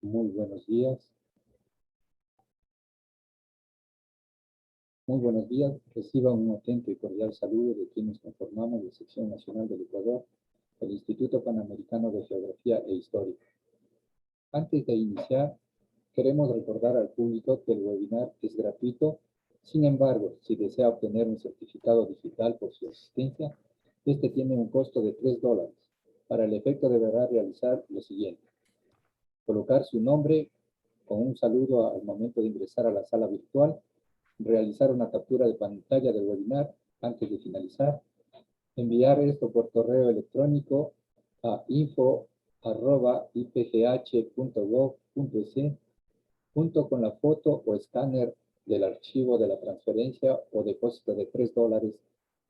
Muy buenos días. Muy buenos días. Reciban un atento y cordial saludo de quienes conformamos la Sección Nacional del Ecuador, el Instituto Panamericano de Geografía e Historia. Antes de iniciar, queremos recordar al público que el webinar es gratuito. Sin embargo, si desea obtener un certificado digital por su asistencia, este tiene un costo de $3. Para el efecto deberá realizar lo siguiente: colocar su nombre con un saludo al momento de ingresar a la sala virtual, realizar una captura de pantalla del webinar antes de finalizar, enviar esto por correo electrónico a info@ipgh.gov.es junto con la foto o escáner del archivo de la transferencia o depósito de $3,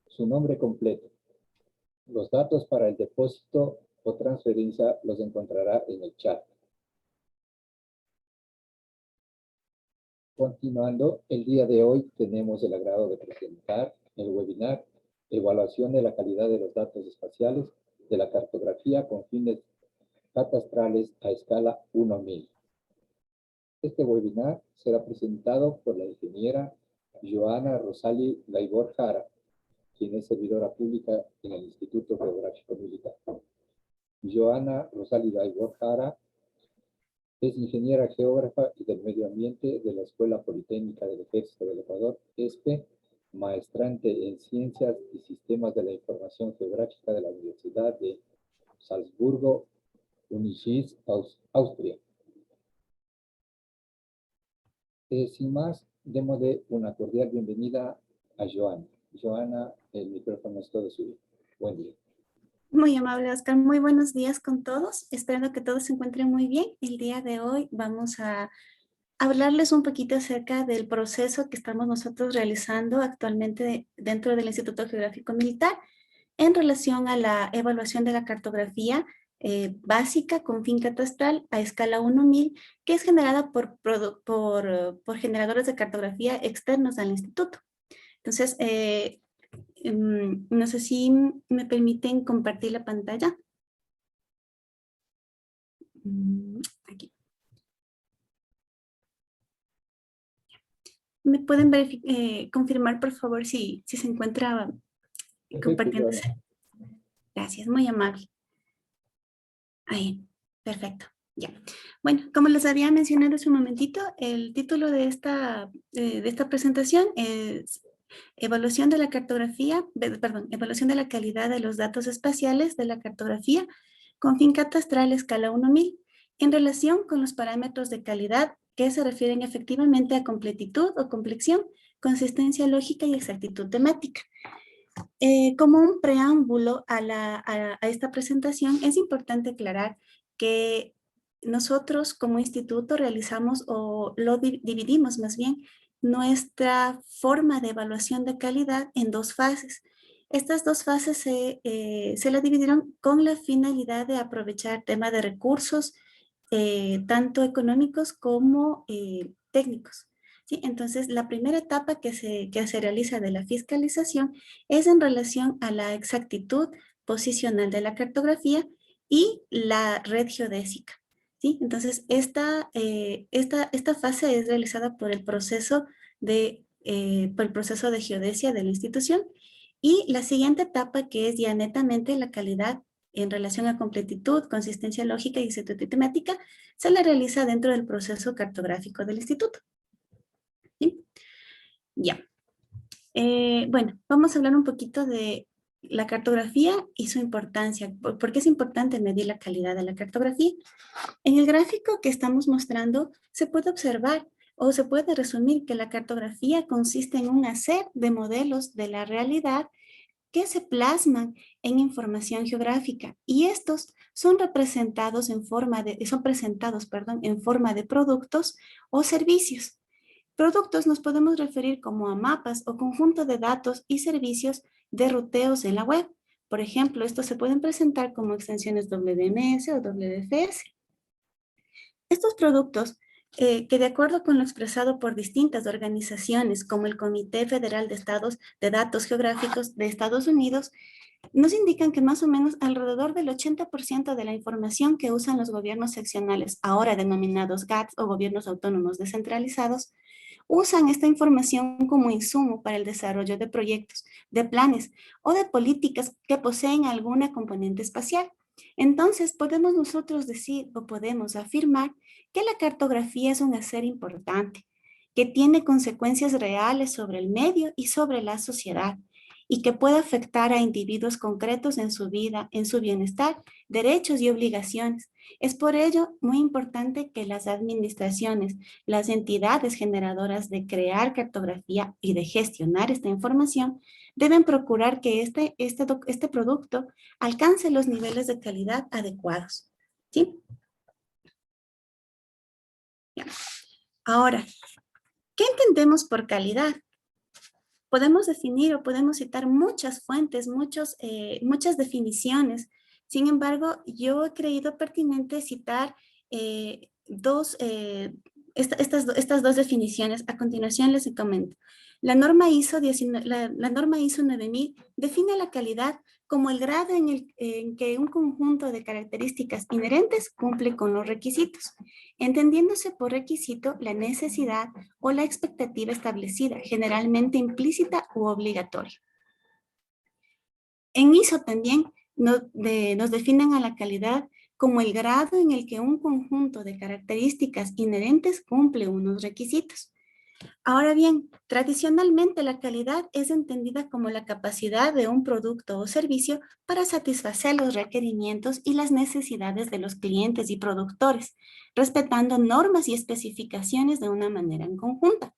su nombre completo. Los datos para el depósito o transferencia los encontrará en el chat. Continuando, el día de hoy tenemos el agrado de presentar el webinar Evaluación de la calidad de los datos espaciales de la cartografía con fines catastrales a escala 1.000. Este webinar será presentado por la ingeniera Joana Rosali Laibor Jara, quien es servidora pública en el Instituto Geográfico Militar. Joana Rosali Laibor Jara es ingeniera geógrafa y del medio ambiente de la Escuela Politécnica del Ejército del Ecuador, ESPE, maestrante en Ciencias y Sistemas de la Información Geográfica de la Universidad de Salzburgo, Unisys, Austria. Sin más, démosle una cordial bienvenida a Joana. Joana, el micrófono es todo suyo. Buen día. Muy amable, Oscar. Muy buenos días con todos. Esperando que todos se encuentren muy bien. El día de hoy vamos a hablarles un poquito acerca del proceso que estamos nosotros realizando actualmente dentro del Instituto Geográfico Militar en relación a la evaluación de la cartografía básica con fin catastral a escala 1.000, que es generada por generadores de cartografía externos al instituto. Entonces, no sé si me permiten compartir la pantalla. Aquí. ¿Me pueden confirmar, por favor, si se encuentra compartiéndose? Gracias, muy amable. Ahí, perfecto. Ya. Bueno, como les había mencionado hace un momentito, el título de esta presentación es Evaluación de la cartografía, evaluación de la calidad de los datos espaciales de la cartografía con fin catastral escala 1.000 en relación con los parámetros de calidad que se refieren efectivamente a completitud o complexión, consistencia lógica y exactitud temática. Como un preámbulo a esta presentación, es importante aclarar que nosotros como instituto realizamos o lo dividimos más bien nuestra forma de evaluación de calidad en dos fases. Estas dos fases se la dividieron con la finalidad de aprovechar tema de recursos, tanto económicos como técnicos. ¿Sí? Entonces, la primera etapa que se realiza de la fiscalización es en relación a la exactitud posicional de la cartografía y la red geodésica. ¿Sí? Entonces, esta fase es realizada por el proceso de geodesia de la institución, y la siguiente etapa, que es ya netamente la calidad en relación a completitud, consistencia lógica y exactitud temática, se la realiza dentro del proceso cartográfico del instituto. ¿Sí? Ya. Bueno, vamos a hablar un poquito de la cartografía y su importancia. ¿Por qué es importante medir la calidad de la cartografía? En el gráfico que estamos mostrando se puede observar o se puede resumir que la cartografía consiste en un hacer de modelos de la realidad que se plasman en información geográfica, y estos son presentados en forma de productos o servicios. Productos nos podemos referir como a mapas o conjunto de datos y servicios de ruteos en la web. Por ejemplo, estos se pueden presentar como extensiones WMS o WFS. Estos productos que de acuerdo con lo expresado por distintas organizaciones como el Comité Federal de Datos Geográficos de Estados Unidos, nos indican que más o menos alrededor del 80% de la información que usan los gobiernos seccionales, ahora denominados GATS o gobiernos autónomos descentralizados, usan esta información como insumo para el desarrollo de proyectos, de planes o de políticas que poseen alguna componente espacial. Entonces, podemos nosotros decir o podemos afirmar que la cartografía es un hacer importante, que tiene consecuencias reales sobre el medio y sobre la sociedad, y que puede afectar a individuos concretos en su vida, en su bienestar, derechos y obligaciones. Es por ello muy importante que las administraciones, las entidades generadoras de crear cartografía y de gestionar esta información, deben procurar que este producto alcance los niveles de calidad adecuados. ¿Sí? Ya. Ahora, ¿qué entendemos por calidad? Podemos definir o podemos citar muchas fuentes, muchas definiciones. Sin embargo, yo he creído pertinente citar estas dos definiciones. A continuación les comento. La norma ISO 9000 define la calidad como el grado en que un conjunto de características inherentes cumple con los requisitos, entendiéndose por requisito la necesidad o la expectativa establecida, generalmente implícita u obligatoria. En ISO también nos definen a la calidad como el grado en el que un conjunto de características inherentes cumple unos requisitos. Ahora bien, tradicionalmente la calidad es entendida como la capacidad de un producto o servicio para satisfacer los requerimientos y las necesidades de los clientes y productores, respetando normas y especificaciones de una manera en conjunta.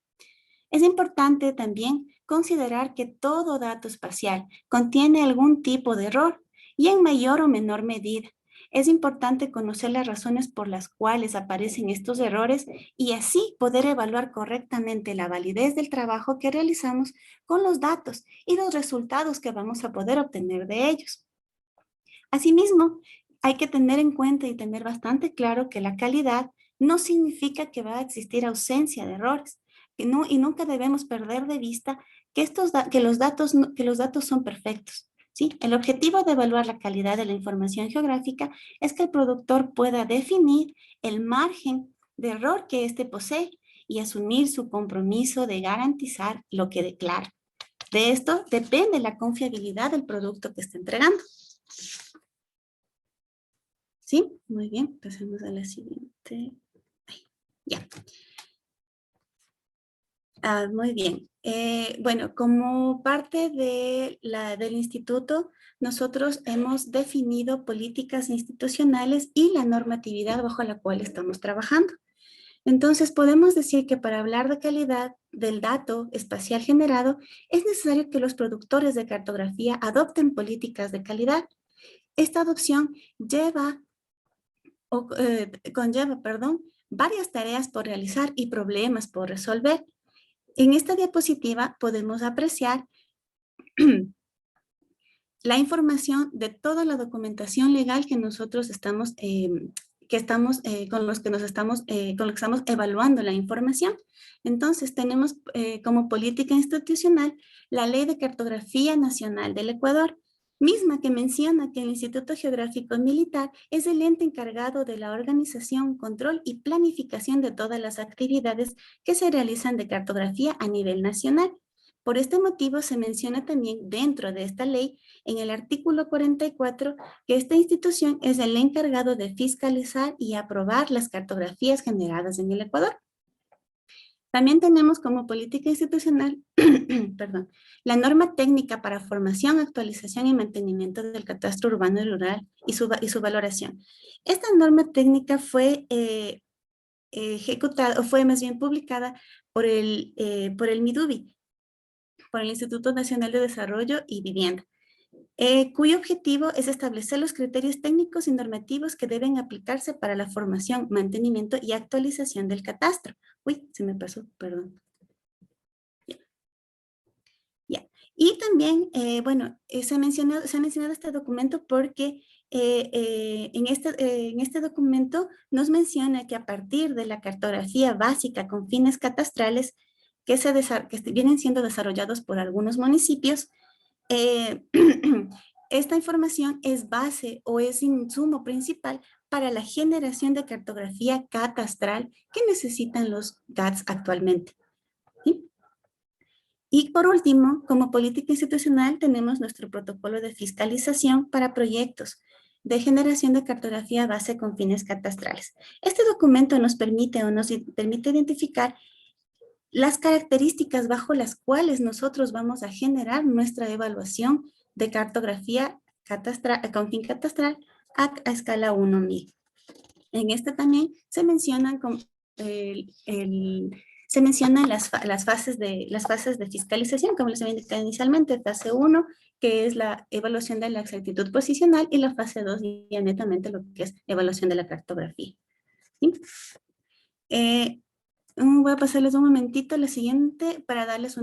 Es importante también considerar que todo dato espacial contiene algún tipo de error y en mayor o menor medida. Es importante conocer las razones por las cuales aparecen estos errores y así poder evaluar correctamente la validez del trabajo que realizamos con los datos y los resultados que vamos a poder obtener de ellos. Asimismo, hay que tener en cuenta y tener bastante claro que la calidad no significa que va a existir ausencia de errores y nunca debemos perder de vista que los datos son perfectos. ¿Sí? El objetivo de evaluar la calidad de la información geográfica es que el productor pueda definir el margen de error que éste posee y asumir su compromiso de garantizar lo que declara. De esto depende la confiabilidad del producto que está entregando. ¿Sí? Muy bien, pasemos a la siguiente. Ya. Muy bien. Bueno, como parte del instituto, nosotros hemos definido políticas institucionales y la normatividad bajo la cual estamos trabajando. Entonces, podemos decir que para hablar de calidad del dato espacial generado, es necesario que los productores de cartografía adopten políticas de calidad. Esta adopción conlleva varias tareas por realizar y problemas por resolver. En esta diapositiva podemos apreciar la información de toda la documentación legal que nosotros estamos, con lo que estamos evaluando la información. Entonces, tenemos como política institucional la Ley de Cartografía Nacional del Ecuador, misma que menciona que el Instituto Geográfico Militar es el ente encargado de la organización, control y planificación de todas las actividades que se realizan de cartografía a nivel nacional. Por este motivo, se menciona también dentro de esta ley, en el artículo 44, que esta institución es el encargado de fiscalizar y aprobar las cartografías generadas en el Ecuador. También tenemos como política institucional, la norma técnica para formación, actualización y mantenimiento del catastro urbano y rural y su valoración. Esta norma técnica fue ejecutada, o fue más bien publicada por el MIDUBI, por el Instituto Nacional de Desarrollo y Vivienda, cuyo objetivo es establecer los criterios técnicos y normativos que deben aplicarse para la formación, mantenimiento y actualización del catastro. Uy, se me pasó, perdón. Ya. Y también, bueno, se ha mencionado este documento porque en este documento nos menciona que a partir de la cartografía básica con fines catastrales que vienen siendo desarrollados por algunos municipios, esta información es base o es insumo principal para la generación de cartografía catastral que necesitan los GATS actualmente. ¿Sí? Y por último, como política institucional, tenemos nuestro protocolo de fiscalización para proyectos de generación de cartografía base con fines catastrales. Este documento nos permite identificar las características bajo las cuales nosotros vamos a generar nuestra evaluación de cartografía con fin catastral a escala 1000. En este también se mencionan las fases de fiscalización, como les había indicado inicialmente, fase 1, que es la evaluación de la exactitud posicional, y la fase 2, ya netamente lo que es evaluación de la cartografía. ¿Sí? Voy a pasarles un momentito a la siguiente para darles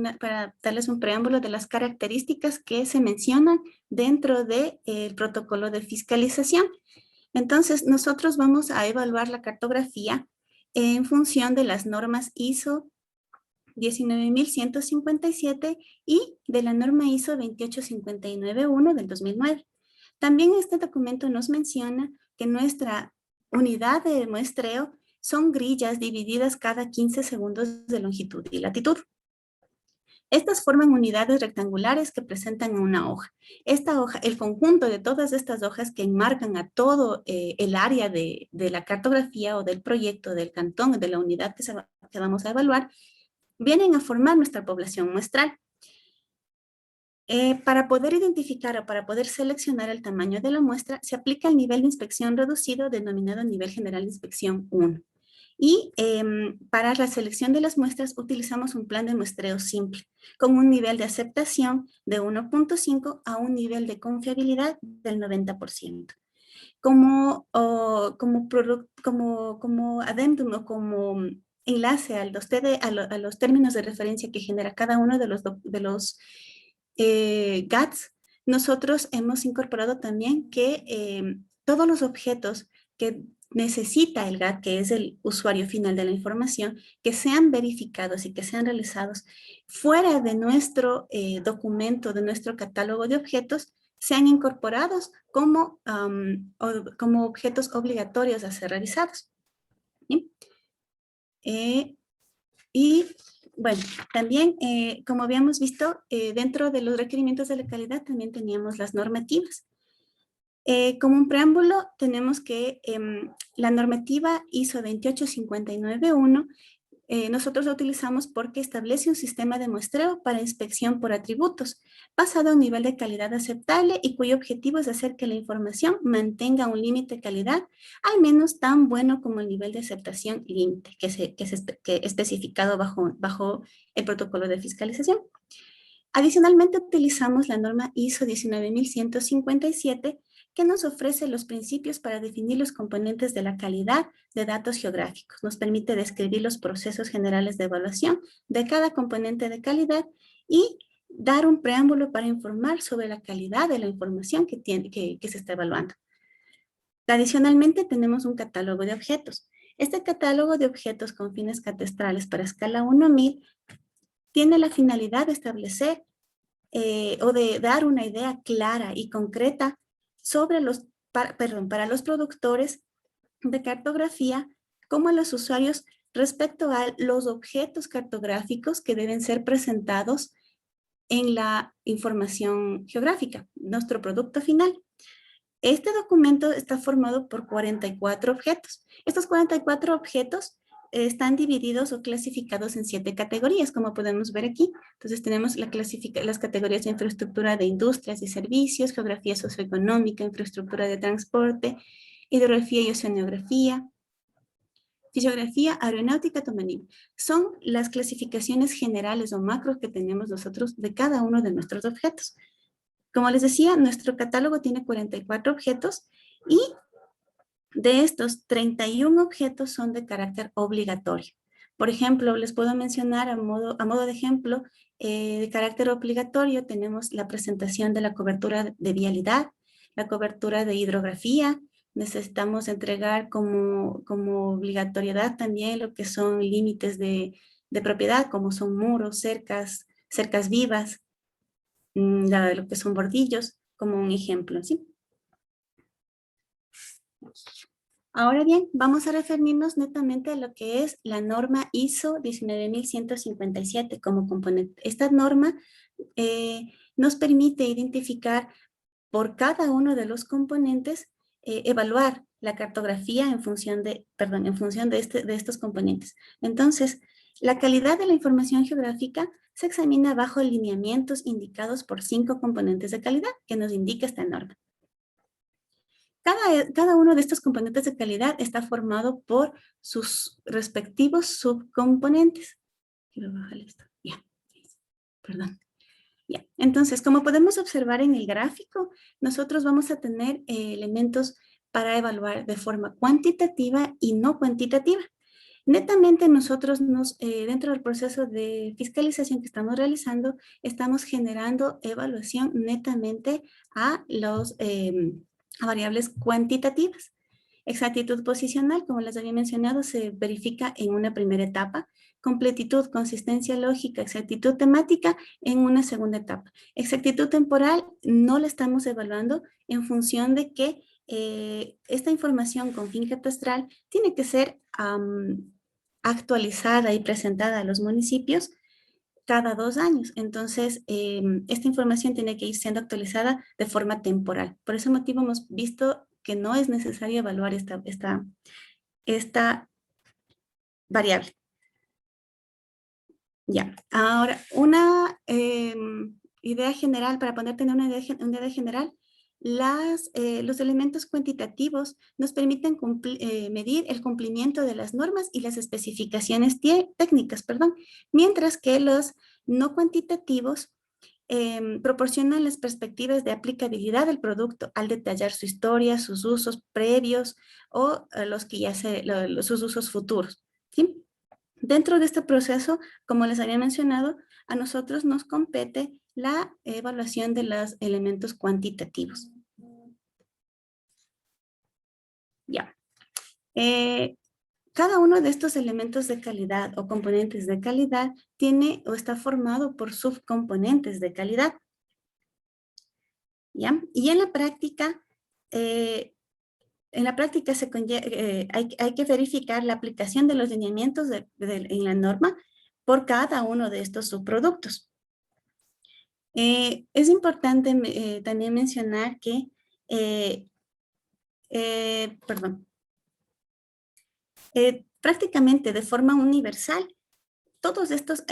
un preámbulo de las características que se mencionan dentro del protocolo de fiscalización. Entonces, nosotros vamos a evaluar la cartografía en función de las normas ISO 19157 y de la norma ISO 28591 del 2009. También este documento nos menciona que nuestra unidad de muestreo son grillas divididas cada 15 segundos de longitud y latitud. Estas forman unidades rectangulares que presentan una hoja. Esta hoja, el conjunto de todas estas hojas que enmarcan a todo el área de la cartografía o del proyecto, del cantón, de la unidad que vamos a evaluar, vienen a formar nuestra población muestral. Para poder identificar o para poder seleccionar el tamaño de la muestra, se aplica el nivel de inspección reducido denominado nivel general de inspección 1. Y para la selección de las muestras utilizamos un plan de muestreo simple, con un nivel de aceptación de 1.5 a un nivel de confiabilidad del 90%. Como adendum o como enlace a los términos de referencia que genera cada uno de los GATS, nosotros hemos incorporado también que todos los objetos que necesita el GAT, que es el usuario final de la información, que sean verificados y que sean realizados fuera de nuestro documento, de nuestro catálogo de objetos, sean incorporados como objetos obligatorios a ser realizados. ¿Sí? Y bueno, también, como habíamos visto, dentro de los requerimientos de la calidad también teníamos las normativas. Como un preámbulo, tenemos que la normativa ISO 28591, nosotros la utilizamos porque establece un sistema de muestreo para inspección por atributos, basado en un nivel de calidad aceptable y cuyo objetivo es hacer que la información mantenga un límite de calidad al menos tan bueno como el nivel de aceptación límite que es especificado bajo el protocolo de fiscalización. Adicionalmente, utilizamos la norma ISO 19157, que nos ofrece los principios para definir los componentes de la calidad de datos geográficos. Nos permite describir los procesos generales de evaluación de cada componente de calidad y dar un preámbulo para informar sobre la calidad de la información que se está evaluando. Adicionalmente, tenemos un catálogo de objetos. Este catálogo de objetos con fines catastrales para escala 1000 tiene la finalidad de establecer o de dar una idea clara y concreta sobre para los productores de cartografía como a los usuarios respecto a los objetos cartográficos que deben ser presentados en la información geográfica, nuestro producto final. Este documento está formado por 44 objetos. Estos 44 objetos están divididos o clasificados en 7 categorías, como podemos ver aquí. Entonces tenemos las categorías de infraestructura de industrias y servicios, geografía socioeconómica, infraestructura de transporte, hidrografía y oceanografía, fisiografía, aeronáutica, toponimia. Son las clasificaciones generales o macros que tenemos nosotros de cada uno de nuestros objetos. Como les decía, nuestro catálogo tiene 44 objetos y de estos, 31 objetos son de carácter obligatorio. Por ejemplo, les puedo mencionar a modo de ejemplo de carácter obligatorio tenemos la presentación de la cobertura de vialidad, la cobertura de hidrografía. Necesitamos entregar como obligatoriedad también lo que son límites de propiedad, como son muros, cercas vivas, lo que son bordillos, como un ejemplo, ¿sí? Ahora bien, vamos a referirnos netamente a lo que es la norma ISO 19157 como componente. Esta norma nos permite identificar por cada uno de los componentes, evaluar la cartografía en función de estos componentes. Entonces, la calidad de la información geográfica se examina bajo lineamientos indicados por 5 componentes de calidad que nos indica esta norma. Cada uno de estos componentes de calidad está formado por sus respectivos subcomponentes. Quiero bajar esto. Ya. Perdón. Ya. Entonces, como podemos observar en el gráfico, nosotros vamos a tener elementos para evaluar de forma cuantitativa y no cuantitativa. Netamente nosotros dentro del proceso de fiscalización que estamos realizando, estamos generando evaluación netamente a variables cuantitativas. Exactitud posicional, como les había mencionado, se verifica en una primera etapa. Completitud, consistencia lógica, exactitud temática en una segunda etapa. Exactitud temporal no la estamos evaluando en función de que esta información con fin catastral tiene que ser actualizada y presentada a los municipios cada 2 años. Entonces, esta información tiene que ir siendo actualizada de forma temporal. Por ese motivo hemos visto que no es necesario evaluar esta variable. Ya, ahora, una idea general, para ponerte en una idea general, los elementos cuantitativos nos permiten medir el cumplimiento de las normas y las especificaciones técnicas, mientras que los no cuantitativos proporcionan las perspectivas de aplicabilidad del producto al detallar su historia, sus usos previos o sus usos futuros, ¿sí? Dentro de este proceso, como les había mencionado, a nosotros nos compete la evaluación de los elementos cuantitativos. Ya. Cada uno de estos elementos de calidad o componentes de calidad tiene o está formado por subcomponentes de calidad. ¿Ya? Y en la práctica, hay que verificar la aplicación de los lineamientos en la norma por cada uno de estos subproductos. Es importante también mencionar que, prácticamente de forma universal, todos estos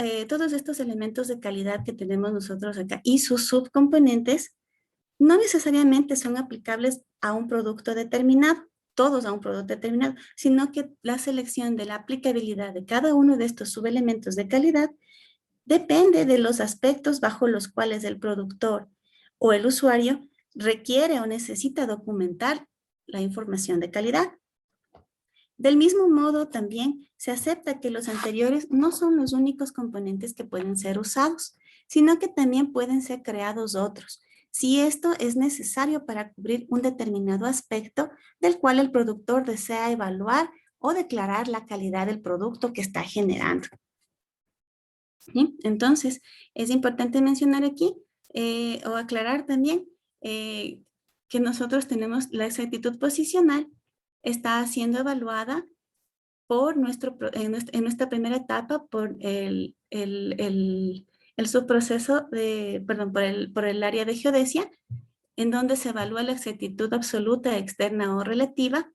elementos de calidad que tenemos nosotros acá y sus subcomponentes no necesariamente son aplicables a un producto determinado, todos a un producto determinado, sino que la selección de la aplicabilidad de cada uno de estos subelementos de calidad depende de los aspectos bajo los cuales el productor o el usuario requiere o necesita documentar la información de calidad. Del mismo modo, también se acepta que los anteriores no son los únicos componentes que pueden ser usados, sino que también pueden ser creados otros, si esto es necesario para cubrir un determinado aspecto del cual el productor desea evaluar o declarar la calidad del producto que está generando. ¿Sí? Entonces, es importante mencionar aquí o aclarar también que nosotros tenemos la exactitud posicional, está siendo evaluada por en nuestra primera etapa por el subproceso por el área de geodesia, en donde se evalúa la exactitud absoluta, externa o relativa.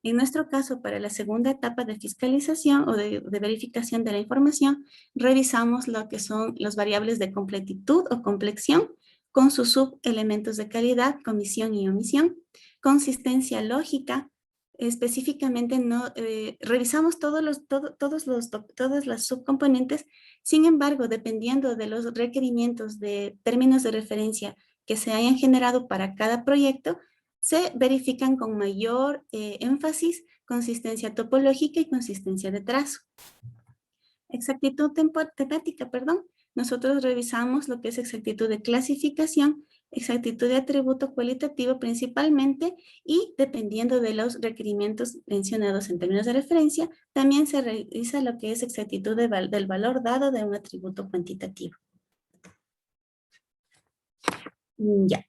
En nuestro caso, para la segunda etapa de fiscalización o de verificación de la información, revisamos lo que son las variables de completitud o complexión con sus subelementos de calidad, comisión y omisión, consistencia lógica. Específicamente revisamos todos los subcomponentes. Sin embargo, dependiendo de los requerimientos de términos de referencia que se hayan generado para cada proyecto, se verifican con mayor énfasis consistencia topológica y consistencia de trazo. Exactitud temática, nosotros revisamos lo que es exactitud de clasificación, exactitud de atributo cualitativo principalmente, y dependiendo de los requerimientos mencionados en términos de referencia, también se revisa lo que es exactitud del valor dado de un atributo cuantitativo. Ya.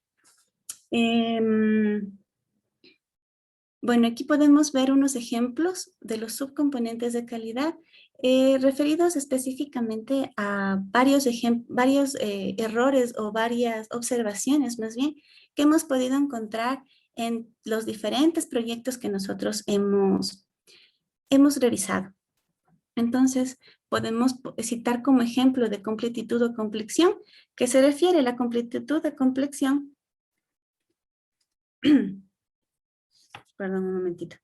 Bueno, aquí podemos ver unos ejemplos de los subcomponentes de calidad referidos específicamente a varios errores o varias observaciones, más bien, que hemos podido encontrar en los diferentes proyectos que nosotros hemos revisado. Entonces, podemos citar como ejemplo de completitud o complexión, que se refiere a la completitud de complexión. Perdón, un momentito.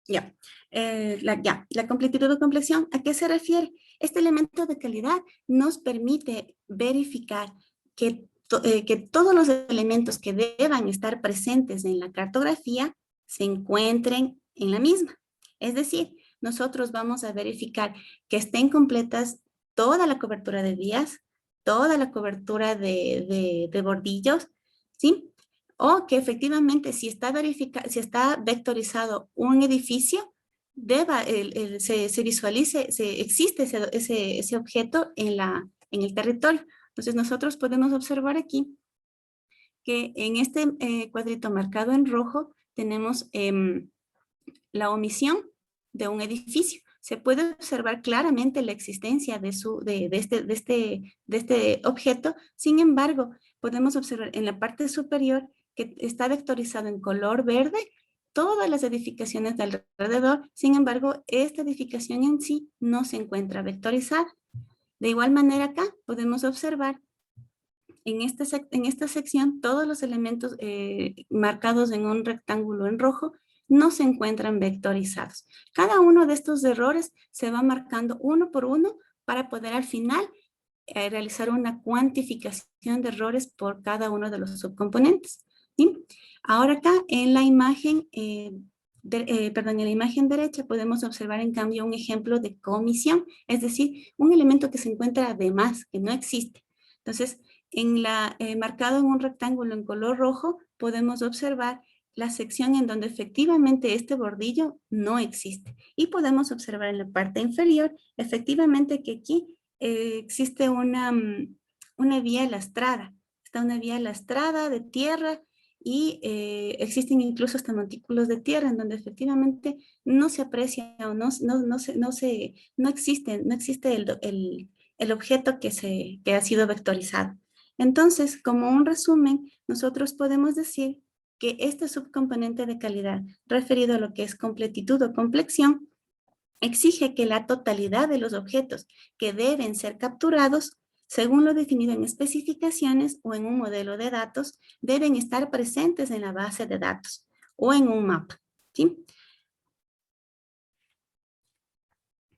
La completitud o complexión, ¿a qué se refiere? Este elemento de calidad nos permite verificar que todos los elementos que deban estar presentes en la cartografía se encuentren en la misma. Es decir, nosotros vamos a verificar que estén completas toda la cobertura de vías, toda la cobertura de bordillos, ¿sí? O que efectivamente si está vectorizado un edificio, se visualice, existe ese objeto en el territorio. Entonces nosotros podemos observar aquí que en este cuadrito marcado en rojo tenemos la omisión de un edificio. Se puede observar claramente la existencia de este objeto. Sin embargo, podemos observar en la parte superior que está vectorizado en color verde todas las edificaciones de alrededor. Sin embargo, esta edificación en sí no se encuentra vectorizada. De igual manera acá podemos observar en esta sección todos los elementos marcados en un rectángulo en rojo no se encuentran vectorizados. Cada uno de estos errores se va marcando uno por uno para poder al final realizar una cuantificación de errores por cada uno de los subcomponentes. ¿Sí? Ahora acá en la imagen, en la imagen derecha podemos observar en cambio un ejemplo de comisión, es decir, un elemento que se encuentra de más, que no existe. Entonces, marcado en un rectángulo en color rojo, podemos observar la sección en donde efectivamente este bordillo no existe. Y podemos observar en la parte inferior, efectivamente que aquí existe una vía lastrada. Está una vía lastrada de tierra y existen incluso hasta montículos de tierra en donde efectivamente no se aprecia o no existe el objeto que ha sido vectorizado. Entonces, como un resumen, nosotros podemos decir que este subcomponente de calidad referido a lo que es completitud o complexión exige que la totalidad de los objetos que deben ser capturados, según lo definido en especificaciones o en un modelo de datos, deben estar presentes en la base de datos o en un mapa. ¿Sí?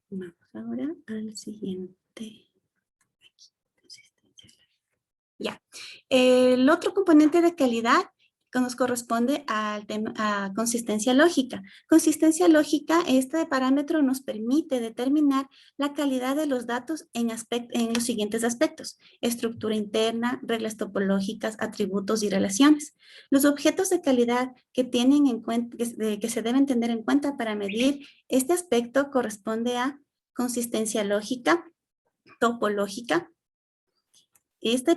Vamos ahora al siguiente. Ya. El otro componente de calidad que nos corresponde al tema, a consistencia lógica. Consistencia lógica, este parámetro nos permite determinar la calidad de los datos en los siguientes aspectos: estructura interna, reglas topológicas, atributos y relaciones. Los objetos de calidad que tienen en cuenta, que se deben tener en cuenta para medir este aspecto corresponde a consistencia lógica, topológica.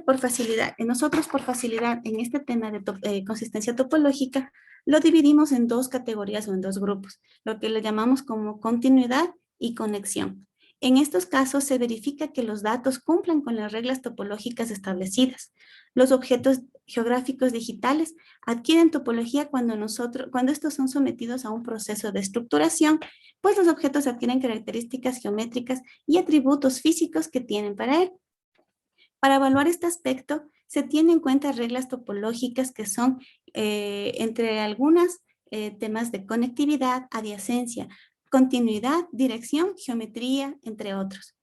Por facilidad, nosotros por facilidad en este tema de consistencia topológica lo dividimos en dos categorías o en dos grupos, lo que le llamamos como continuidad y conexión. En estos casos se verifica que los datos cumplan con las reglas topológicas establecidas. Los objetos geográficos digitales adquieren topología cuando estos son sometidos a un proceso de estructuración, pues los objetos adquieren características geométricas y atributos físicos que tienen para él. Para evaluar este aspecto, se tienen en cuenta reglas topológicas que son, entre algunas, temas de conectividad, adyacencia, continuidad, dirección, geometría, entre otros.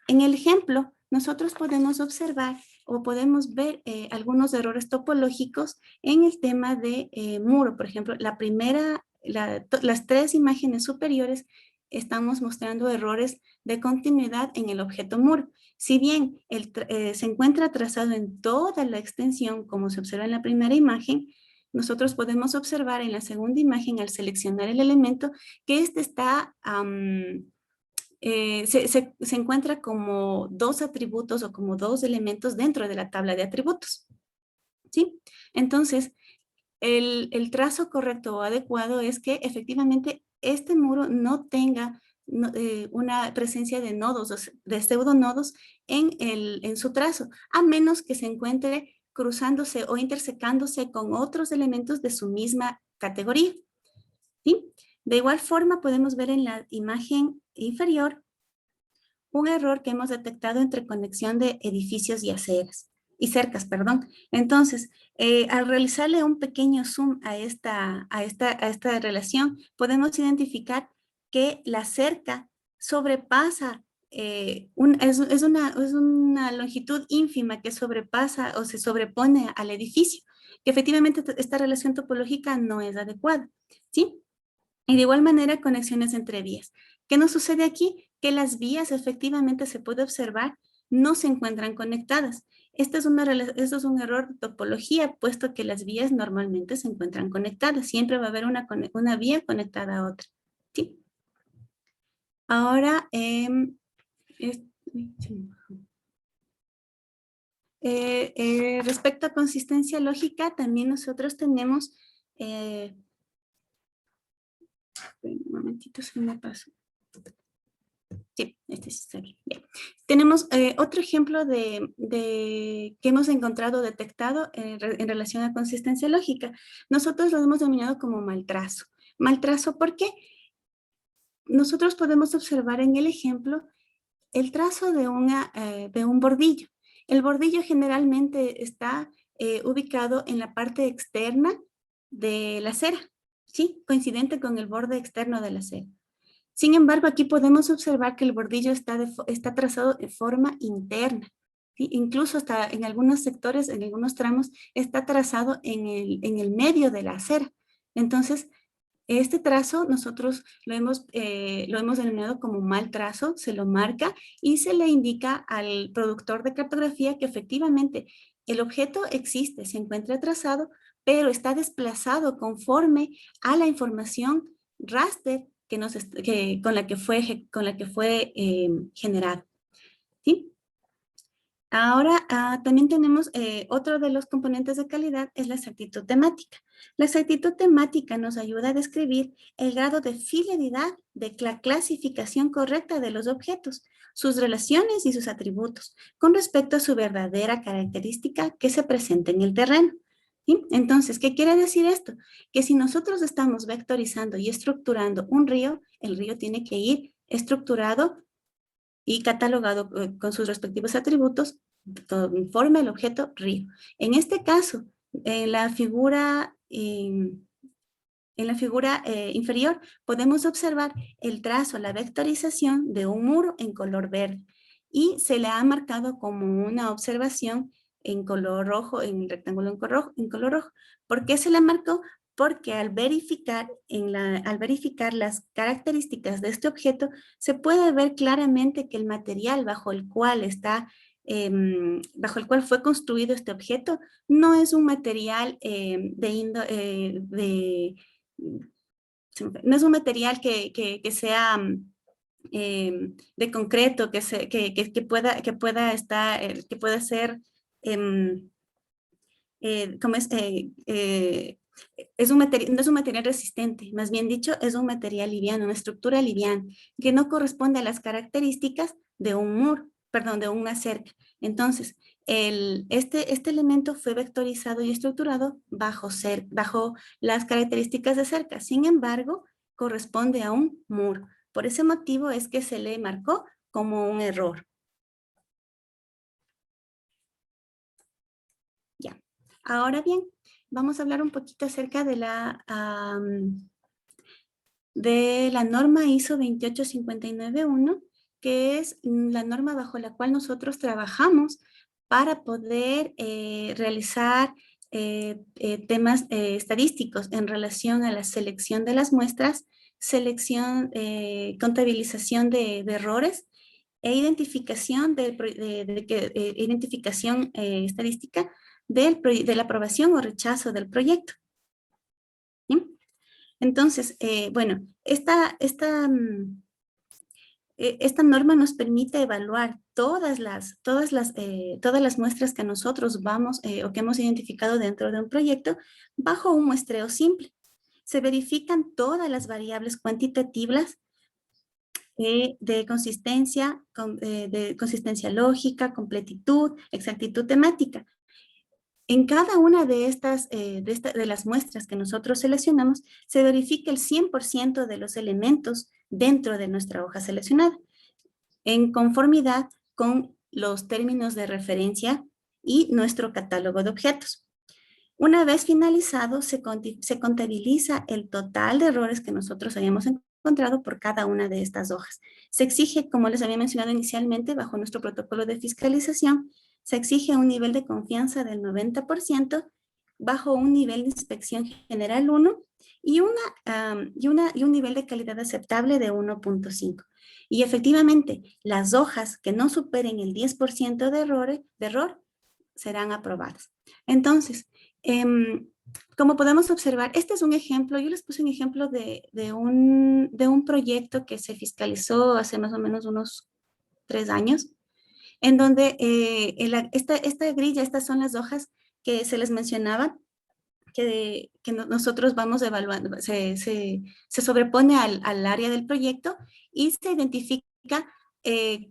En el ejemplo, nosotros podemos observar o podemos ver algunos errores topológicos en el tema de muro. Por ejemplo, las tres imágenes superiores estamos mostrando errores de continuidad en el objeto muro. Si bien se encuentra trazado en toda la extensión, como se observa en la primera imagen, nosotros podemos observar en la segunda imagen, al seleccionar el elemento, que este está, se encuentra como dos atributos o como dos elementos dentro de la tabla de atributos. ¿Sí? Entonces, el trazo correcto o adecuado es que efectivamente este muro no tenga una presencia de nodos, de pseudonodos en su trazo, a menos que se encuentre cruzándose o intersecándose con otros elementos de su misma categoría. ¿Sí? De igual forma podemos ver en la imagen inferior un error que hemos detectado entre conexión de edificios y aceras. Y cercas, perdón. Entonces, al realizarle un pequeño zoom a esta relación, podemos identificar que la cerca sobrepasa, es una longitud ínfima que sobrepasa o se sobrepone al edificio, que efectivamente esta relación topológica no es adecuada, ¿sí? Y de igual manera, conexiones entre vías. ¿Qué nos sucede aquí? Que las vías efectivamente se puede observar no se encuentran conectadas. Esto es un error de topología, puesto que las vías normalmente se encuentran conectadas. Siempre va a haber una vía conectada a otra. ¿Sí? Ahora, respecto a consistencia lógica, también nosotros tenemos... un momentito, se me pasó. Sí, este sí está bien. Bien. Tenemos otro ejemplo que hemos encontrado detectado en relación a consistencia lógica. Nosotros lo hemos denominado como mal trazo. Mal trazo, ¿por qué? Nosotros podemos observar en el ejemplo el trazo de un bordillo. El bordillo generalmente está ubicado en la parte externa de la cera, ¿sí? Coincidente con el borde externo de la cera. Sin embargo, aquí podemos observar que el bordillo está trazado de forma interna. ¿Sí? Incluso hasta en algunos sectores, en algunos tramos, está trazado en el medio de la acera. Entonces, este trazo nosotros lo hemos denominado como mal trazo, se lo marca y se le indica al productor de cartografía que efectivamente el objeto existe, se encuentra trazado, pero está desplazado conforme a la información raster con la que fue generado. ¿Sí? Ahora, también tenemos otro de los componentes de calidad, es la exactitud temática. La exactitud temática nos ayuda a describir el grado de fidelidad de la clasificación correcta de los objetos, sus relaciones y sus atributos, con respecto a su verdadera característica que se presenta en el terreno. ¿Sí? Entonces, ¿qué quiere decir esto? Que si nosotros estamos vectorizando y estructurando un río, el río tiene que ir estructurado y catalogado con sus respectivos atributos conforme al objeto río. En este caso, en la figura inferior podemos observar el trazo, la vectorización de un muro en color verde y se le ha marcado como una observación en color rojo, en el rectángulo en color rojo. ¿Por qué se la marcó? Porque al verificar las características de este objeto, se puede ver claramente que el material bajo el cual fue construido este objeto no es un material no es un material que sea de concreto, que pueda ser como no es un material resistente, más bien dicho, es un material liviano, una estructura liviana, que no corresponde a las características de un muro, perdón, de una cerca. Entonces, este elemento fue vectorizado y estructurado bajo las características de cerca. Sin embargo, corresponde a un muro. Por ese motivo es que se le marcó como un error. Ya. Ahora bien, vamos a hablar un poquito acerca de la norma ISO 28591, que es la norma bajo la cual nosotros trabajamos para poder realizar temas estadísticos en relación a la selección de las muestras selección, contabilización de errores e identificación, identificación estadística de la aprobación o rechazo del proyecto. ¿Sí? Entonces, bueno, esta norma nos permite evaluar todas las muestras que nosotros vamos o que hemos identificado dentro de un proyecto bajo un muestreo simple. Se verifican todas las variables cuantitativas de consistencia lógica, completitud, exactitud temática. En cada una de las muestras que nosotros seleccionamos, se verifica el 100% de los elementos dentro de nuestra hoja seleccionada, en conformidad con los términos de referencia y nuestro catálogo de objetos. Una vez finalizado, se contabiliza el total de errores que nosotros hayamos encontrado por cada una de estas hojas. Se exige, como les había mencionado inicialmente, bajo nuestro protocolo de fiscalización, se exige un nivel de confianza del 90% bajo un nivel de inspección general 1 y un nivel de calidad aceptable de 1.5. Y efectivamente, las hojas que no superen el 10% de error serán aprobadas. Entonces, como podemos observar, este es un ejemplo, yo les puse un ejemplo de un proyecto que se fiscalizó hace más o menos unos 3 años, en donde esta grilla, estas son las hojas que se les mencionaba, que nosotros vamos evaluando, se sobrepone al área del proyecto y se identifica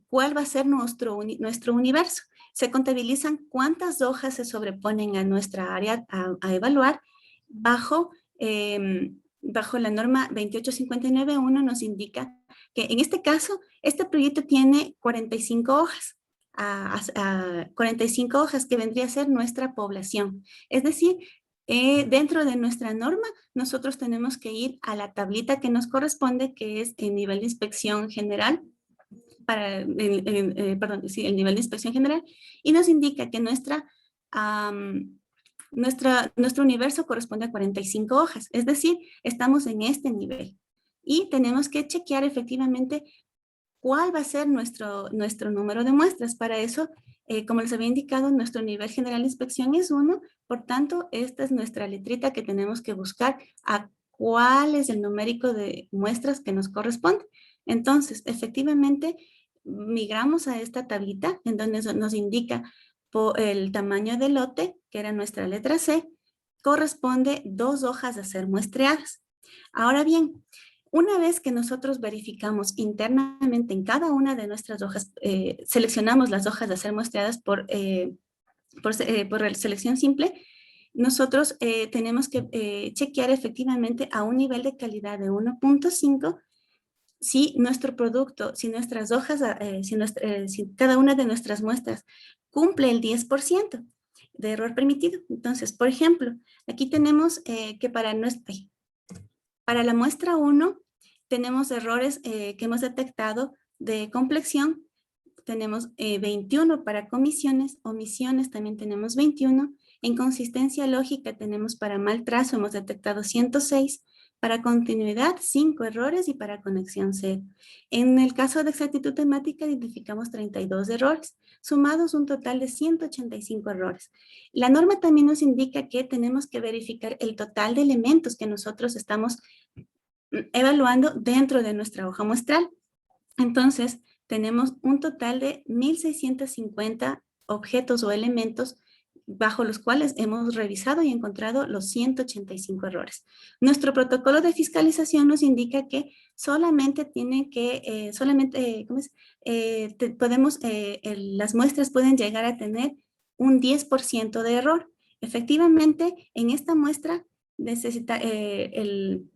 cuál va a ser nuestro universo. Se contabilizan cuántas hojas se sobreponen a nuestra área a evaluar bajo la norma 28591 nos indica que en este caso, este proyecto tiene 45 hojas. 45 hojas que vendría a ser nuestra población. Es decir, dentro de nuestra norma, nosotros tenemos que ir a la tablita que nos corresponde, que es el nivel de inspección general, el nivel de inspección general, y nos indica que nuestro universo corresponde a 45 hojas, es decir, estamos en este nivel. Y tenemos que chequear efectivamente cuál va a ser nuestro número de muestras. Para eso, como les había indicado, nuestro nivel general de inspección es 1, por tanto, esta es nuestra letrita que tenemos que buscar a cuál es el numérico de muestras que nos corresponde. Entonces, efectivamente, migramos a esta tablita en donde nos indica el tamaño del lote, que era nuestra letra C, corresponde 2 hojas a ser muestreadas. Ahora bien, una vez que nosotros verificamos internamente en cada una de nuestras hojas, seleccionamos las hojas a ser muestreadas por selección simple, nosotros tenemos que chequear efectivamente a un nivel de calidad de 1.5 si nuestro producto, si nuestras hojas, si cada una de nuestras muestras cumple el 10% de error permitido. Entonces, por ejemplo, aquí tenemos que para la muestra 1 tenemos errores que hemos detectado de complexión. Tenemos 21 para comisiones, omisiones también tenemos 21. En consistencia lógica tenemos para mal trazo, hemos detectado 106. Para continuidad, 5 errores y para conexión 0. En el caso de exactitud temática identificamos 32 errores, sumados un total de 185 errores. La norma también nos indica que tenemos que verificar el total de elementos que nosotros estamos evaluando dentro de nuestra hoja muestral. Entonces, tenemos un total de 1.650 objetos o elementos bajo los cuales hemos revisado y encontrado los 185 errores. Nuestro protocolo de fiscalización nos indica que solamente las muestras pueden llegar a tener un 10% de error. Efectivamente, en esta muestra necesita el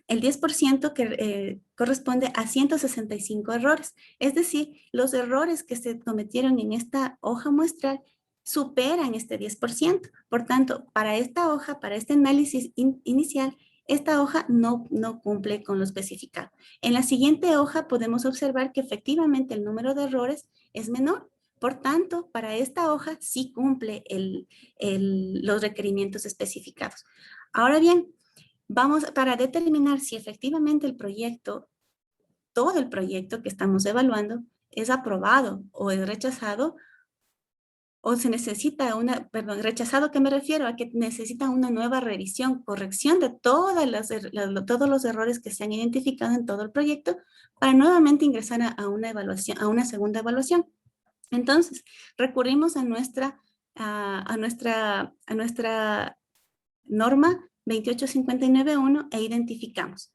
10% que corresponde a 165 errores. Es decir, los errores que se cometieron en esta hoja muestral superan este 10%. Por tanto, para esta hoja, para este análisis inicial, esta hoja no cumple con lo especificado. En la siguiente hoja podemos observar que efectivamente el número de errores es menor. Por tanto, para esta hoja sí cumple los requerimientos especificados. Ahora bien, para determinar si efectivamente el proyecto, todo el proyecto que estamos evaluando, es aprobado o es rechazado, o se necesita rechazado, ¿qué me refiero? A que necesita una nueva revisión, corrección de todos los errores que se han identificado en todo el proyecto para nuevamente ingresar a una evaluación, a una segunda evaluación. Entonces, recurrimos a nuestra norma 28591 e identificamos.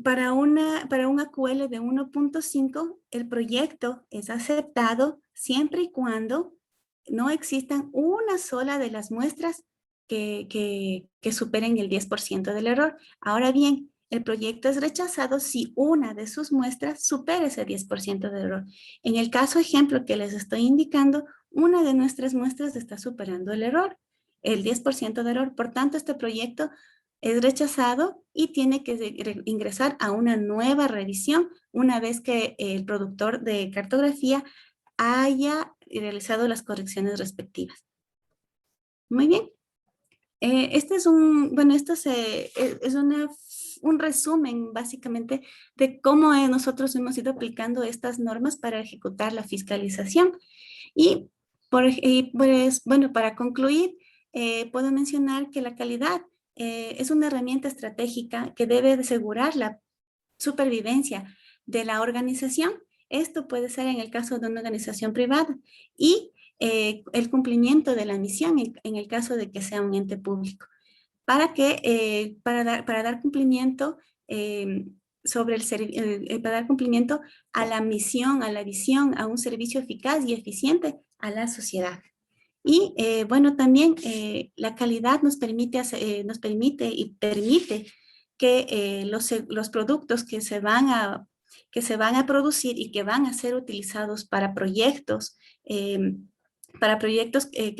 Para un AQL de 1.5, el proyecto es aceptado siempre y cuando no existan una sola de las muestras que superen el 10% del error. Ahora bien, el proyecto es rechazado si una de sus muestras supera ese 10% de error. En el caso ejemplo que les estoy indicando, una de nuestras muestras está superando el error, el 10% de error. Por tanto, este proyecto es rechazado y tiene que ingresar a una nueva revisión una vez que el productor de cartografía haya realizado las correcciones respectivas. Muy bien. Este es un resumen básicamente de cómo nosotros hemos ido aplicando estas normas para ejecutar la fiscalización. Y para concluir, puedo mencionar que la calidad es una herramienta estratégica que debe asegurar la supervivencia de la organización. Esto puede ser en el caso de una organización privada y el cumplimiento de la misión en el caso de que sea un ente público. Para dar cumplimiento para dar cumplimiento a la misión, a la visión, a un servicio eficaz y eficiente a la sociedad. Y también la calidad nos permite que los productos que se van a producir y que van a ser utilizados para proyectos que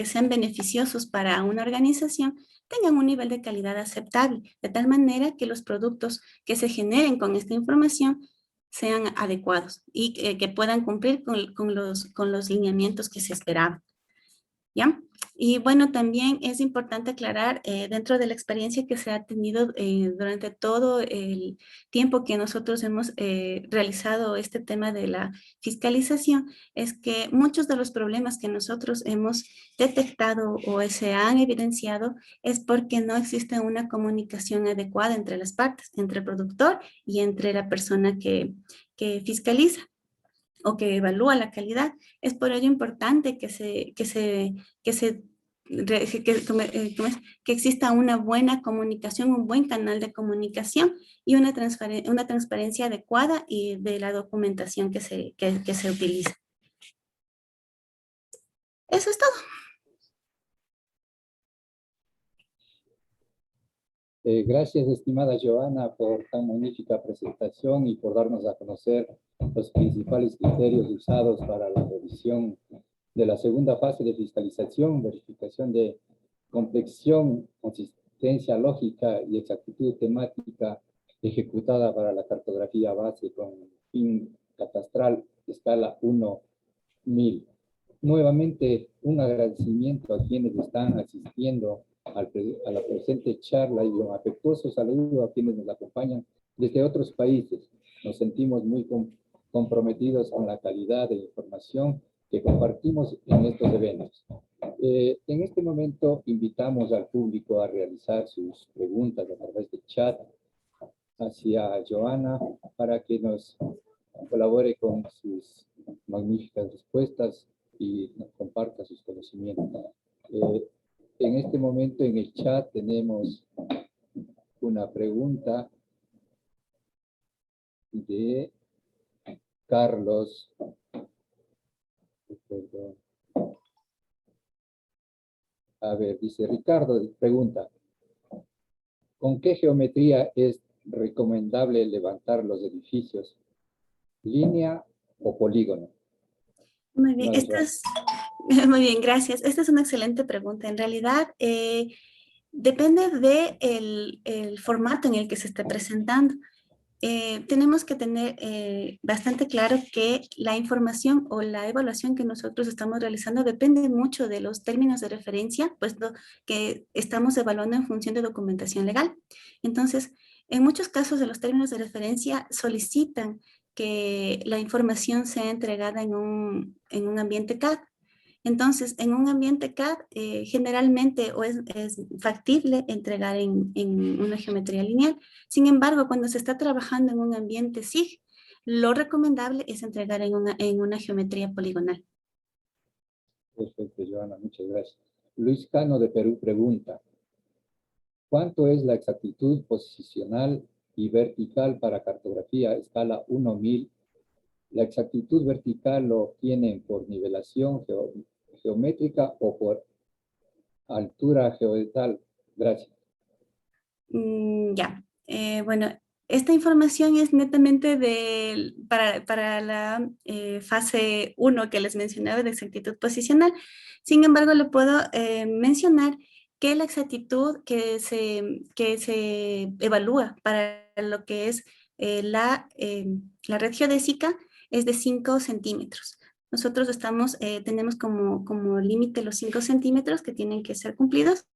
sean beneficiosos para una organización tengan un nivel de calidad aceptable, de tal manera que los productos que se generen con esta información sean adecuados y que puedan cumplir con los lineamientos que se esperaban. ¿Ya? Y bueno, también es importante aclarar dentro de la experiencia que se ha tenido durante todo el tiempo que nosotros hemos realizado este tema de la fiscalización, es que muchos de los problemas que nosotros hemos detectado o se han evidenciado es porque no existe una comunicación adecuada entre las partes, entre el productor y entre la persona que fiscaliza o que evalúa la calidad. Es por ello importante que exista una buena comunicación, un buen canal de comunicación y una transparencia adecuada y de la documentación que se utiliza. Eso es todo. Gracias, estimada Joana, por tan magnífica presentación y por darnos a conocer los principales criterios usados para la revisión de la segunda fase de fiscalización, verificación de complexión, consistencia lógica y exactitud temática ejecutada para la cartografía base con fin catastral escala 1.1000. Nuevamente, un agradecimiento a quienes están asistiendo a la presente charla y un afectuoso saludo a quienes nos acompañan desde otros países. Nos sentimos muy comprometidos con la calidad de información que compartimos en estos eventos. En este momento invitamos al público a realizar sus preguntas a través del chat hacia Joana para que nos colabore con sus magníficas respuestas y nos comparta sus conocimientos. En este momento en el chat tenemos una pregunta de Carlos. Perdón. A ver, dice Ricardo, pregunta, ¿con qué geometría es recomendable levantar los edificios? ¿Línea o polígono? Muy bien, muy bien, gracias. Esta es una excelente pregunta. En realidad, depende del formato en el que se esté presentando. tenemos que tener bastante claro que la información o la evaluación que nosotros estamos realizando depende mucho de los términos de referencia, puesto que estamos evaluando en función de documentación legal. Entonces, en muchos casos de los términos de referencia solicitan que la información sea entregada en un ambiente CAD. Entonces, en un ambiente CAD, generalmente es factible entregar en una geometría lineal. Sin embargo, cuando se está trabajando en un ambiente SIG, lo recomendable es entregar en una geometría poligonal. Perfecto, Joana, muchas gracias. Luis Cano de Perú pregunta, ¿cuánto es la exactitud posicional y vertical para cartografía a escala 1.000? ¿La exactitud vertical lo obtienen por nivelación geométrica o por altura geodetal? Gracias. Ya, bueno, esta información es netamente para la fase 1 que les mencionaba de exactitud posicional. Sin embargo, le puedo mencionar que la exactitud que se evalúa para lo que es la red geodésica es de 5 centímetros. Nosotros tenemos como límite los 5 centímetros que tienen que ser cumplidos.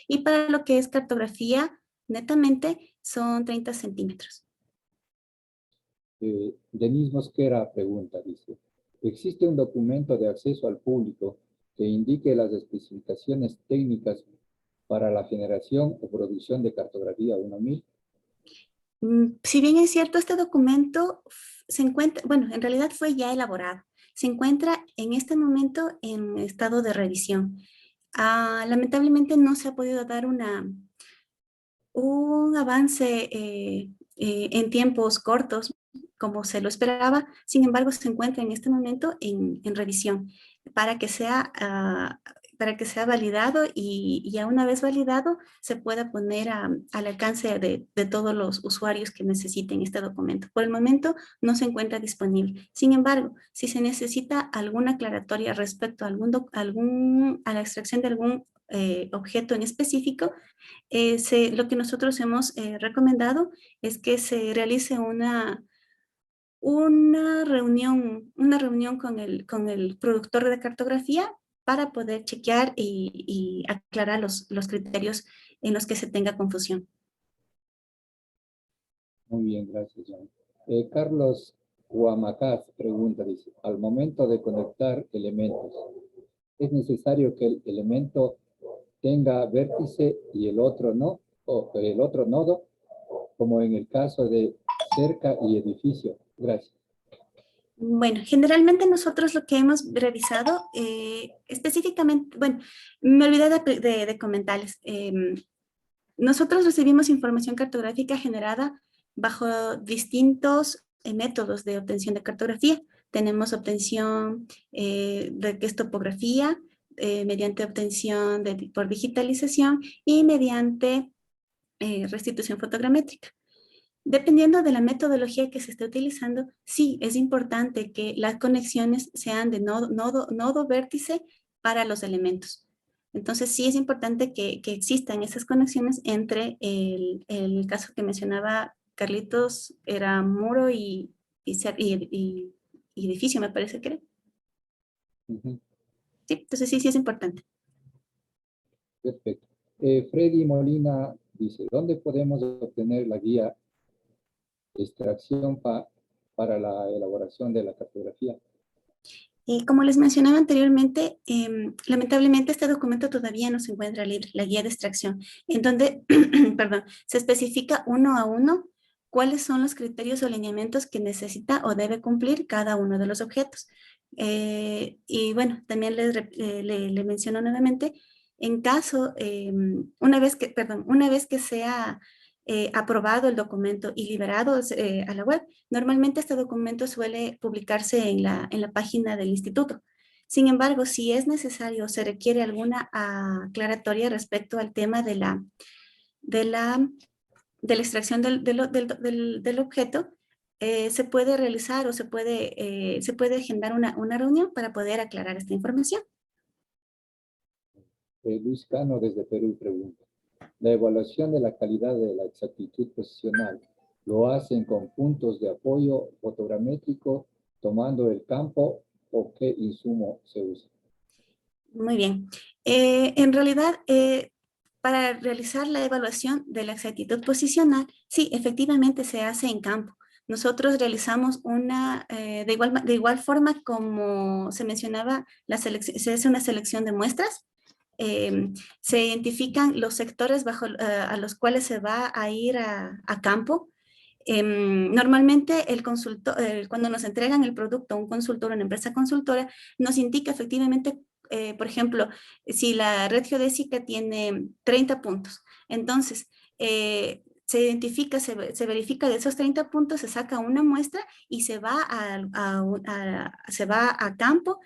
Y para lo que es cartografía, netamente son 30 centímetros. Denise Mosquera pregunta, dice, ¿existe un documento de acceso al público que indique las especificaciones técnicas para la generación o producción de cartografía 1.000? Si bien es cierto, este documento se encuentra, bueno, en realidad fue ya elaborado. Se encuentra en este momento en estado de revisión. Lamentablemente no se ha podido dar un avance en tiempos cortos como se lo esperaba. Sin embargo, se encuentra en este momento en revisión para que sea, para que sea validado y ya una vez validado se pueda poner al alcance de todos los usuarios que necesiten este documento. Por el momento no se encuentra disponible. Sin embargo, si se necesita alguna aclaratoria respecto a a la extracción de algún objeto en específico, lo que nosotros hemos recomendado es que se realice una reunión con el productor de cartografía para poder chequear y aclarar los criterios en los que se tenga confusión. Muy bien, gracias, John. Carlos Huamacaz pregunta, dice, al momento de conectar elementos, ¿es necesario que el elemento tenga vértice y el otro no, o el otro nodo, como en el caso de cerca y edificio? Gracias. Bueno, generalmente nosotros lo que hemos revisado específicamente, bueno, me olvidé de comentarles. Nosotros recibimos información cartográfica generada bajo distintos métodos de obtención de cartografía. Tenemos obtención de que es topografía, mediante obtención por digitalización y mediante restitución fotogramétrica. Dependiendo de la metodología que se esté utilizando, sí es importante que las conexiones sean de nodo vértice para los elementos. Entonces sí es importante que existan esas conexiones entre el caso que mencionaba Carlitos, era muro y edificio, me parece que era. Uh-huh. Sí, entonces sí es importante. Perfecto. Freddy Molina dice, ¿dónde podemos obtener la guía extracción para la elaboración de la cartografía? Como les mencionaba anteriormente, lamentablemente este documento todavía no se encuentra libre, la guía de extracción, en donde perdón, se especifica uno a uno cuáles son los criterios o lineamientos que necesita o debe cumplir cada uno de los objetos. Y bueno, también le menciono nuevamente, en caso, una vez que sea aprobado el documento y liberado a la web, normalmente este documento suele publicarse en la página del instituto. Sin embargo, si es necesario o se requiere alguna aclaratoria respecto al tema de la extracción del objeto, se puede realizar o se puede agendar una reunión para poder aclarar esta información. Luis Cano desde Perú pregunta, ¿la evaluación de la calidad de la exactitud posicional ¿Lo hacen con puntos de apoyo fotogramétrico, tomando el campo o qué insumo se usa? Muy bien. En realidad, para realizar la evaluación de la exactitud posicional, sí, efectivamente se hace en campo. Nosotros realizamos de igual forma como se mencionaba, se hace una selección de muestras. Se identifican los sectores a los cuales se va a ir a campo. Normalmente el consultor, cuando nos entregan el producto, un consultor, una empresa consultora, nos indica efectivamente, por ejemplo, si la red geodésica tiene 30 puntos, entonces se identifica, se verifica de esos 30 puntos, se saca una muestra y se va a campo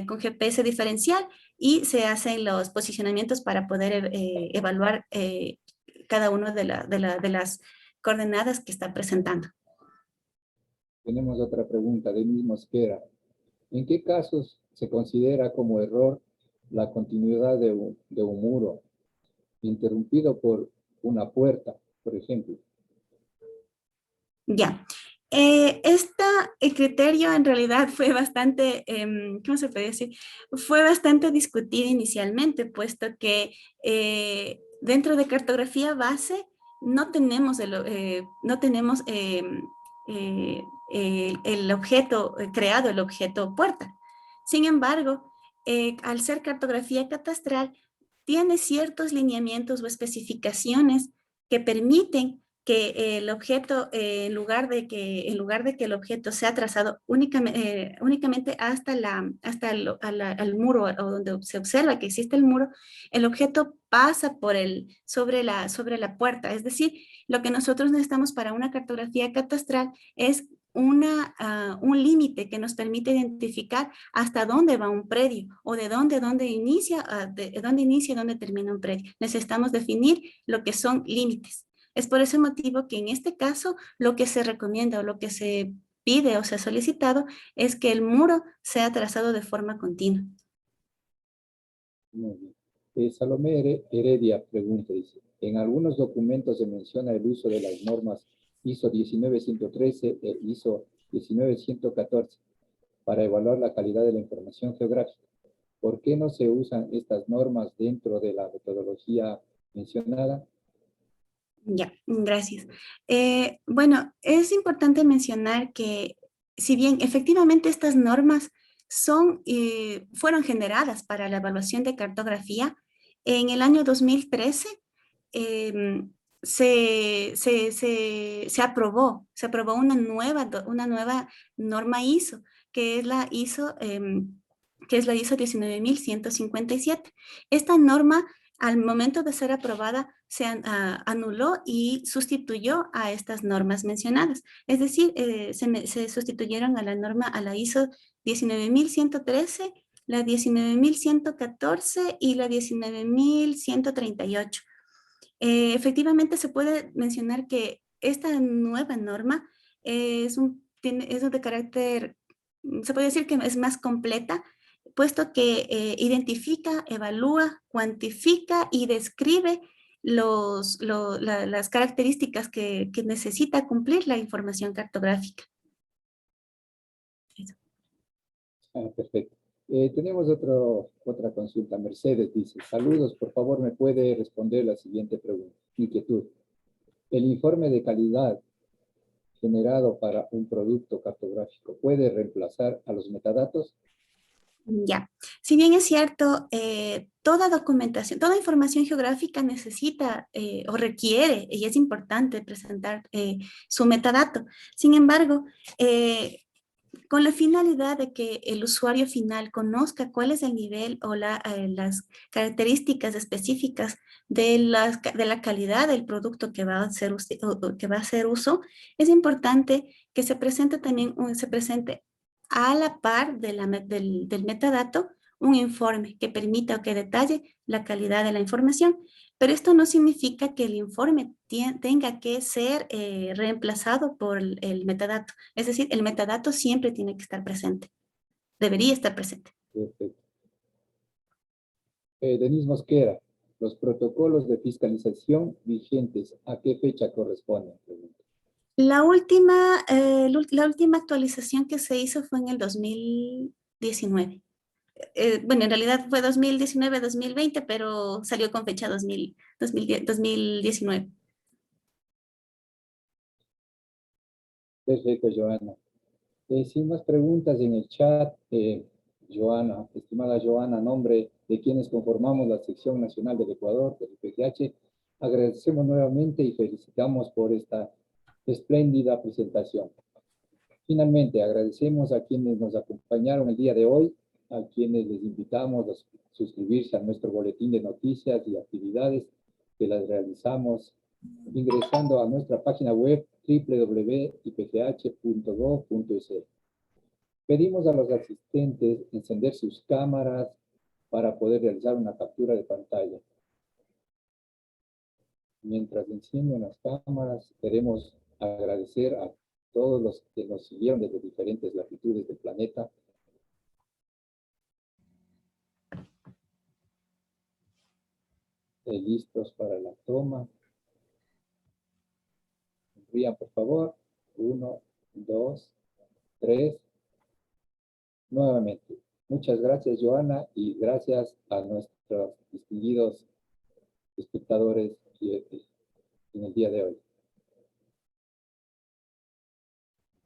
con GPS diferencial y se hacen los posicionamientos para poder evaluar cada una de las coordenadas que está presentando. Tenemos otra pregunta de mismo Mosquera. ¿En qué casos se considera como error la continuidad de un muro interrumpido por una puerta, por ejemplo? Ya. El criterio en realidad fue bastante, ¿cómo se puede decir? Fue bastante discutido inicialmente, puesto que dentro de cartografía base no tenemos el objeto creado, el objeto puerta. Sin embargo, al ser cartografía catastral, tiene ciertos lineamientos o especificaciones que permiten que el objeto, en lugar de que el objeto sea trazado únicamente hasta al muro o donde se observa que existe el muro, el objeto pasa sobre la puerta. Es decir, lo que nosotros necesitamos para una cartografía catastral es un límite que nos permite identificar hasta dónde va un predio o de dónde inicia y dónde termina un predio. Necesitamos definir lo que son límites. Es por ese motivo que en este caso lo que se recomienda o lo que se pide o se ha solicitado es que el muro sea trazado de forma continua. Muy bien. Salomé Heredia pregunta, dice, en algunos documentos se menciona el uso de las normas ISO 19113 e ISO 19114 para evaluar la calidad de la información geográfica. ¿Por qué no se usan estas normas dentro de la metodología mencionada? Ya, gracias. Bueno, es importante mencionar que si bien efectivamente estas normas fueron generadas para la evaluación de cartografía, en el año 2013 em, se aprobó una nueva norma ISO, que es la ISO, que es la ISO 19157. Esta norma al momento de ser aprobada, se anuló y sustituyó a estas normas mencionadas. Es decir, se sustituyeron a la ISO 19113, la 19114 y la 19138. Efectivamente, se puede mencionar que esta nueva norma es de carácter, se puede decir que es más completa, puesto que identifica, evalúa, cuantifica y describe las características que necesita cumplir la información cartográfica. Eso. Perfecto. Tenemos otra consulta. Mercedes dice, saludos, por favor, ¿me puede responder la siguiente pregunta? Inquietud. ¿El informe de calidad generado para un producto cartográfico puede reemplazar a los metadatos? Ya, si bien es cierto, toda documentación, toda información geográfica necesita o requiere, y es importante presentar su metadato. Sin embargo, con la finalidad de que el usuario final conozca cuál es el nivel o las características específicas de la calidad del producto que va a hacer uso, es importante que se presente también, se presente a la par del metadato un informe que permita o que detalle la calidad de la información. Pero esto no significa que el informe tenga que ser reemplazado por el metadato. Es decir, el metadato siempre tiene que estar presente. Debería estar presente. Perfecto. Denise Mosquera, los protocolos de fiscalización vigentes, ¿a qué fecha corresponden? Pregunta. La última actualización que se hizo fue en el 2019. Bueno, en realidad fue 2019-2020, pero salió con fecha 2019. Perfecto, Joana. Sin más preguntas en el chat, Joana, estimada Joana, a nombre de quienes conformamos la sección nacional del Ecuador, del IPGH, agradecemos nuevamente y felicitamos por esta espléndida presentación. Finalmente, agradecemos a quienes nos acompañaron el día de hoy, a quienes les invitamos a suscribirse a nuestro boletín de noticias y actividades que las realizamos ingresando a nuestra página web www.ipgh.gov.es. Pedimos a los asistentes encender sus cámaras para poder realizar una captura de pantalla. Mientras encienden las cámaras, queremos agradecer a todos los que nos siguieron desde diferentes latitudes del planeta. Listos para la toma. Sonrían, por favor. 1, 2, 3. Nuevamente. Muchas gracias, Joana, y gracias a nuestros distinguidos espectadores en el día de hoy.